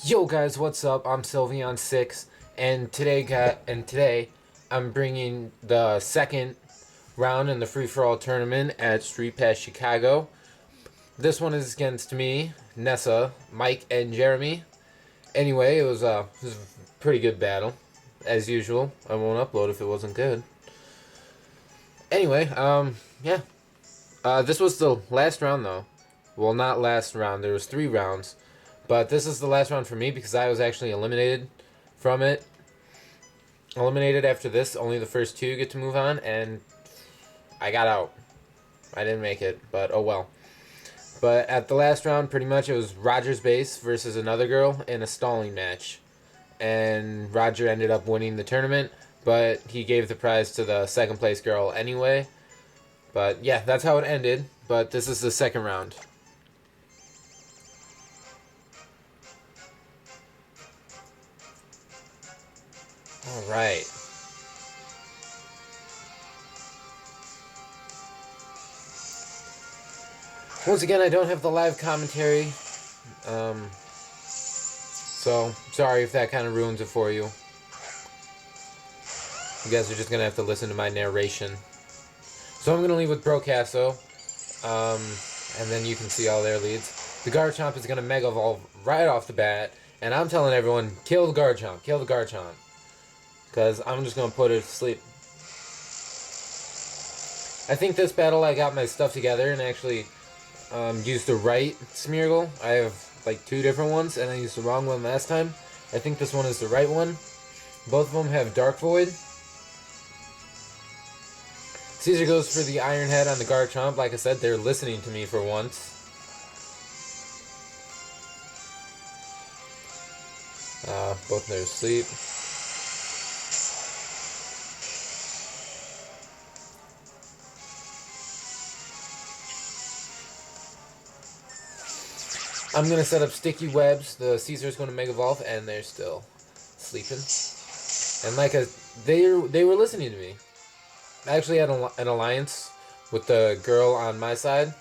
Yo guys, what's up? I'm Sylveon6, and today I'm bringing the second round in the free for all tournament at Street Pass Chicago. This one is against me, Nessa, Myke, and Geremy. Anyway, it was a pretty good battle, as usual. I won't upload if it wasn't good. Anyway, yeah. This was the last round though. Well, not last round. There was 3 rounds. But this is the last round for me because I was actually eliminated from it. Eliminated after this, only the first 2 get to move on, and I got out. I didn't make it, but oh well. But at the last round, pretty much it was Roger's base versus another girl in a stalling match. And Roger ended up winning the tournament, but he gave the prize to the second place girl anyway. But yeah, that's how it ended. But this is the second round. Alright. Once again, I don't have the live commentary. So, sorry if that kind of ruins it for you. You guys are just going to have to listen to my narration. So I'm going to leave with Brocasso. And then you can see all their leads. The Garchomp is going to Mega Evolve right off the bat. And I'm telling everyone, kill the Garchomp. Kill the Garchomp. Because I'm just going to put it to sleep. I think this battle I got my stuff together and actually used the right Smeargle. I have like 2 different ones and I used the wrong one last time. I think this one is the right one. Both of them have Dark Void. Caesar goes for the Iron Head on the Garchomp. Like I said, they're listening to me for once. Both they're asleep. I'm going to set up Sticky Webs. The Caesar's going to Mega Evolve, and they're still sleeping. And like they were listening to me. I actually had an alliance with the girl on my side.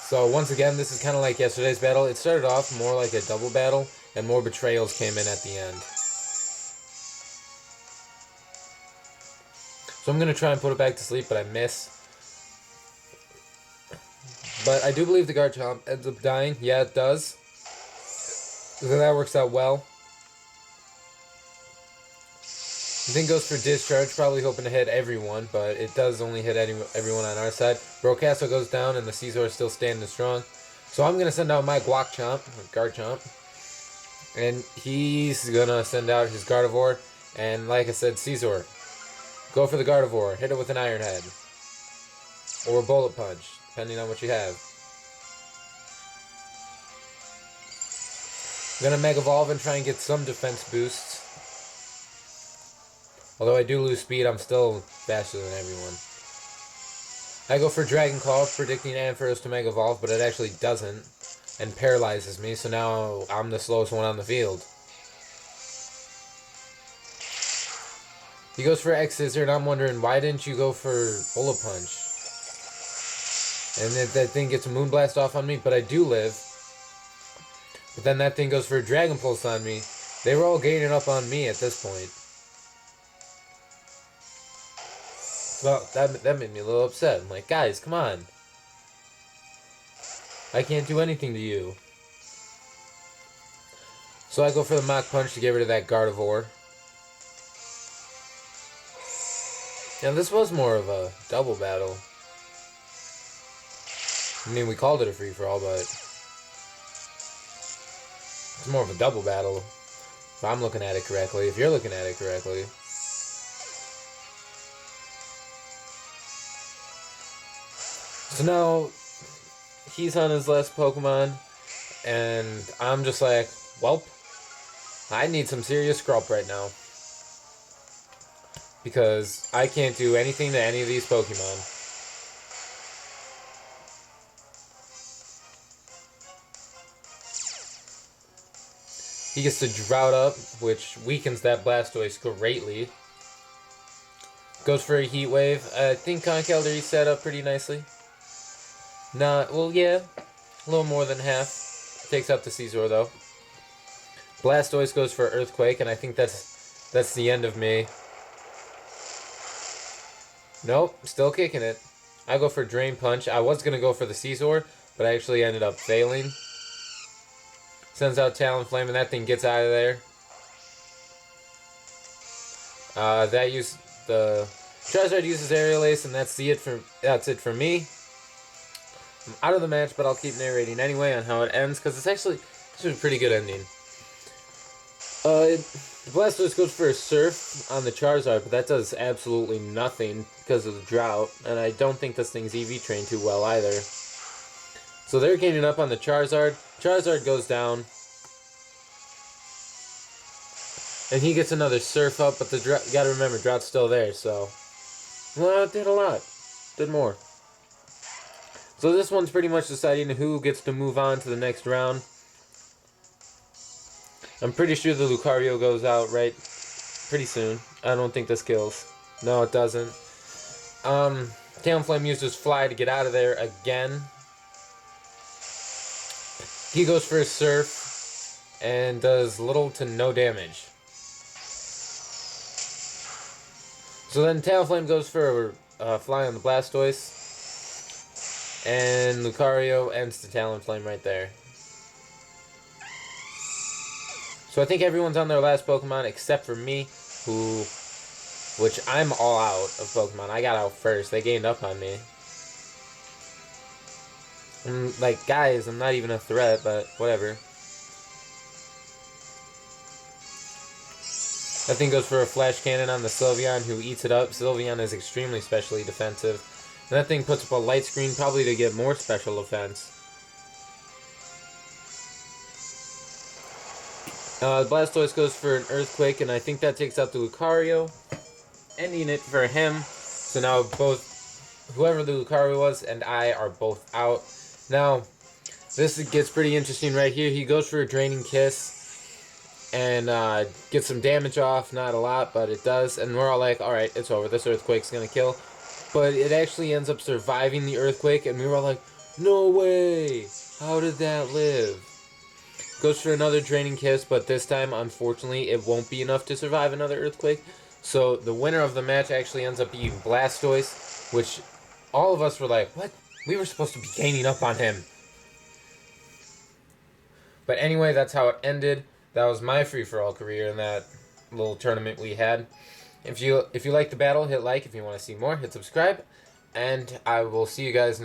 So once again, this is kind of like yesterday's battle. It started off more like a double battle, and more betrayals came in at the end. So I'm going to try and put it back to sleep, but I miss. But I do believe the Garchomp ends up dying. Yeah, it does. So that works out well. The thing goes for Discharge, probably hoping to hit everyone, but it does only hit everyone on our side. Brocasso goes down, and the Caesar is still standing strong. So I'm going to send out my Guachomp, Garchomp. And he's going to send out his Gardevoir. And like I said, Caesar, go for the Gardevoir. Hit it with an Iron Head. Or a Bullet Punch, depending on what you have. I'm going to Mega Evolve and try and get some defense boosts. Although I do lose speed, I'm still faster than everyone. I go for Dragon Claw, predicting Ampharos to Mega Evolve, but it actually doesn't. And paralyzes me, so now I'm the slowest one on the field. He goes for X-Scissor, and I'm wondering, why didn't you go for Bullet Punch? And that thing gets a Moonblast off on me, but I do live. But then that thing goes for a Dragon Pulse on me. They were all gaining up on me at this point. Well, that made me a little upset. I'm like, guys, come on. I can't do anything to you. So I go for the Mach Punch to get rid of that Gardevoir. Yeah, this was more of a double battle. I mean, we called it a free-for-all, but it's more of a double battle. If I'm looking at it correctly, if you're looking at it correctly. So now, he's on his last Pokemon, and I'm just like, welp, I need some serious Skrulp right now. Because I can't do anything to any of these Pokemon. He gets to Drought Up, which weakens that Blastoise greatly. Goes for a Heat Wave. I think Conkeldurr set up pretty nicely. Not, well, yeah, a little more than half. takes out the Caesar though. Blastoise goes for Earthquake, and I think that's the end of me. Nope, still kicking it. I go for Drain Punch. I was gonna go for the Caesar, but I actually ended up failing. Sends out Talonflame, and that thing gets out of there. The Charizard uses Aerial Ace, and that's it for me. I'm out of the match, but I'll keep narrating anyway on how it ends, because it's actually a pretty good ending. The Blastoise goes for a Surf on the Charizard, but that does absolutely nothing because of the drought, and I don't think this thing's EV trained too well either. So they're gaining up on the Charizard. Charizard goes down, and he gets another Surf up, but you gotta remember, drought's still there, so... Well, it did a lot. Did more. So this one's pretty much deciding who gets to move on to the next round. I'm pretty sure the Lucario goes out pretty soon. I don't think this kills. No, it doesn't. Talonflame uses Fly to get out of there again. He goes for a Surf and does little to no damage. So then Talonflame goes for a Fly on the Blastoise. And Lucario ends the Talonflame right there. So I think everyone's on their last Pokemon except for me, which I'm all out of Pokemon. I got out first. They gained up on me. And, like, guys, I'm not even a threat, but whatever. That thing goes for a Flash Cannon on the Sylveon, who eats it up. Sylveon is extremely specially defensive. And that thing puts up a Light Screen, probably to get more special defense. Blastoise goes for an Earthquake, and I think that takes out the Lucario, ending it for him. So now whoever the Lucario was and I are both out. Now, this gets pretty interesting right here. He goes for a Draining Kiss and gets some damage off. Not a lot, but it does. And we're all like, alright, it's over. This Earthquake's going to kill. But it actually ends up surviving the Earthquake, and we were all like, no way! How did that live? Goes for another Draining Kiss, but this time, unfortunately, it won't be enough to survive another Earthquake. So the winner of the match actually ends up being Blastoise, which all of us were like, what? We were supposed to be gaining up on him. But anyway, that's how it ended. That was my free-for-all career in that little tournament we had. If you like the battle, hit like. If you want to see more, hit subscribe. And I will see you guys next